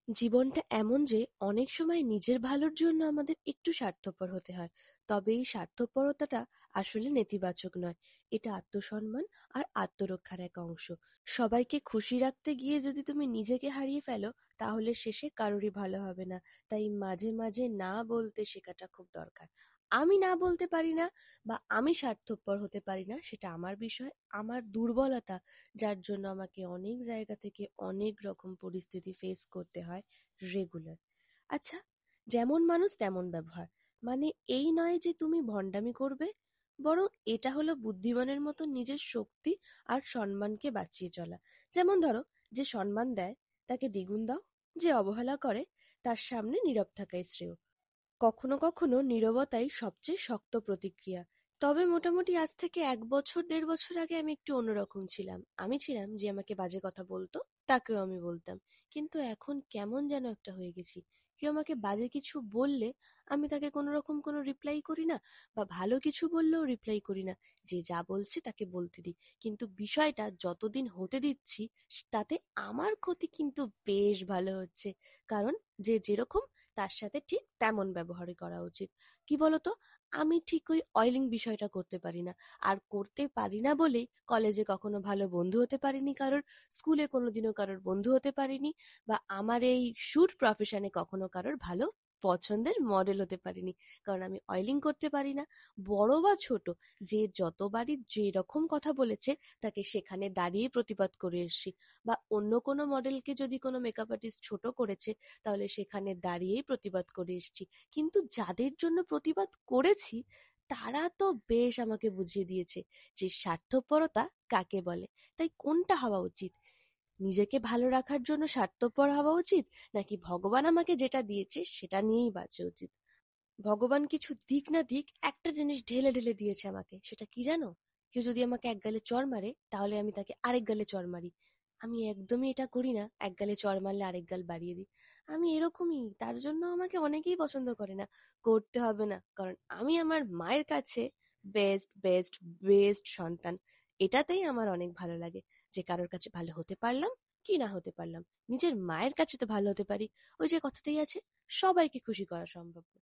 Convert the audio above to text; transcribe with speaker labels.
Speaker 1: জীবনটা এমন যে অনেক সময় নিজের ভালোর জন্য আমাদের একটু স্বার্থপর হতে হয়। তবে এই স্বার্থপরতাটা আসলে নেতিবাচক নয়। এটা আত্মসম্মান আর আত্মরক্ষার এক অংশ। সবাইকে খুশি রাখতে গিয়ে যদি তুমি নিজেকে হারিয়ে ফেলো, তাহলে শেষে কারোরই ভালো হবে না। তাই মাঝে মাঝে না বলতে শেখাটা খুব দরকার। আমি না বলতে পারি না বা আমি স্বার্থপর হতে পারি না, সেটা আমার বিষয়, আমার দুর্বলতা, যার জন্য আমাকে অনেক জায়গা থেকে অনেক রকম পরিস্থিতি ফেস করতে হয় রেগুলার। আচ্ছা, যেমন মানুষ তেমন ব্যবহার, মানে এই নয় যে তুমি ভণ্ডামি করবে, বরং এটা হলো বুদ্ধিমানের মতো নিজের শক্তি আর সম্মানকে বাঁচিয়ে চলা। যেমন ধরো, যে সম্মান দেয় তাকে দ্বিগুণ দাও, যে অবহেলা করে তার সামনে নীরব থাকাই শ্রেয়। কখনো কখনো নীরবতাই সবচেয়ে শক্ত প্রতিক্রিয়া। তবে মোটামুটি আজ থেকে 1 বছর 1.5 বছর আগে আমি একটু অন্যরকম ছিলাম। আমি ছিলাম যে আমাকে বাজে কথা বলতো তাকেও আমি বলতাম। কিন্তু এখন কেমন যেন একটা হয়ে গেছি। কেউ আমাকে বাজে কিছু বললে আমি তাকে কোনো রকম কোনো রিপ্লাই করি না, বা ভালো কিছু বললেও রিপ্লাই করি না। যে যা বলছে তাকে বলতে দিই। কিন্তু বিষয়টা যতদিন হতে দিচ্ছি, তাতে আমার ক্ষতি কিন্তু বেশ ভালো হচ্ছে। কারণ যে যেরকম, তার সাথে ঠিক তেমন ব্যবহারই করা উচিত। কি বলতো, আমি ঠিক ওই অয়েলিং বিষয়টা করতে পারি না। আর করতে পারি না বলেই কলেজে কখনো ভালো বন্ধু হতে পারিনি কারোর, স্কুলে কোনোদিনও কারোর বন্ধু হতে পারিনি, বা আমার এই শুট প্রফেশনে কখনো কারোর ভালো পছন্দের মডেল হতে পারিনি। কারণ আমি অয়েলিং করতে পারি না। বড় বা ছোট, যে যতবারই যে রকম কথা বলেছে, তাকে সেখানে দাঁড়িয়ে প্রতিবাদ করে এসেছি। বা অন্য কোনো মডেলকে যদি কোনো মেকআপ আর্টিস্ট ছোট করেছে, তাহলে সেখানে দাঁড়িয়েই প্রতিবাদ করে এসেছি। কিন্তু যাদের জন্য প্রতিবাদ করেছি, তারা তো বেশ আমাকে বুঝিয়ে দিয়েছে যে স্বার্থপরতা কাকে বলে। তাই কোনটা হওয়া উচিত? নিজেকে ভালো রাখার জন্য স্বার্থপর হওয়া উচিত, নাকি ভগবান আমাকে যেটা দিয়েছে সেটা নিয়েই বাঁচা উচিত? ভগবান কিছু দিক না দিক, একটা জিনিস ঢেলে ঢেলে দিয়েছে আমাকে। সেটা কি জানো? কেউ যদি আমাকে এক গালে চড় মারে, তাহলে আমি তাকে আরেক গালে চড় মারি। আমি একদমই এটা করি না, এক গালে চড় মারলে আরেক গাল বাড়িয়ে দিই। আমি এরকমই, তার জন্য আমাকে অনেকেই পছন্দ করে না। করতে হবে না, কারণ আমি আমার মায়ের কাছে বেস্ট বেস্ট বেস্ট সন্তান। এটাতেই আমার অনেক ভালো লাগে, যে কারোর কাছে ভালো হতে পারলাম কি না হতে পারলাম, নিজের মায়ের কাছে তো ভালো হতে পারি। ওই যে কথাতেই আছে, সবাইকে খুশি করা সম্ভব না।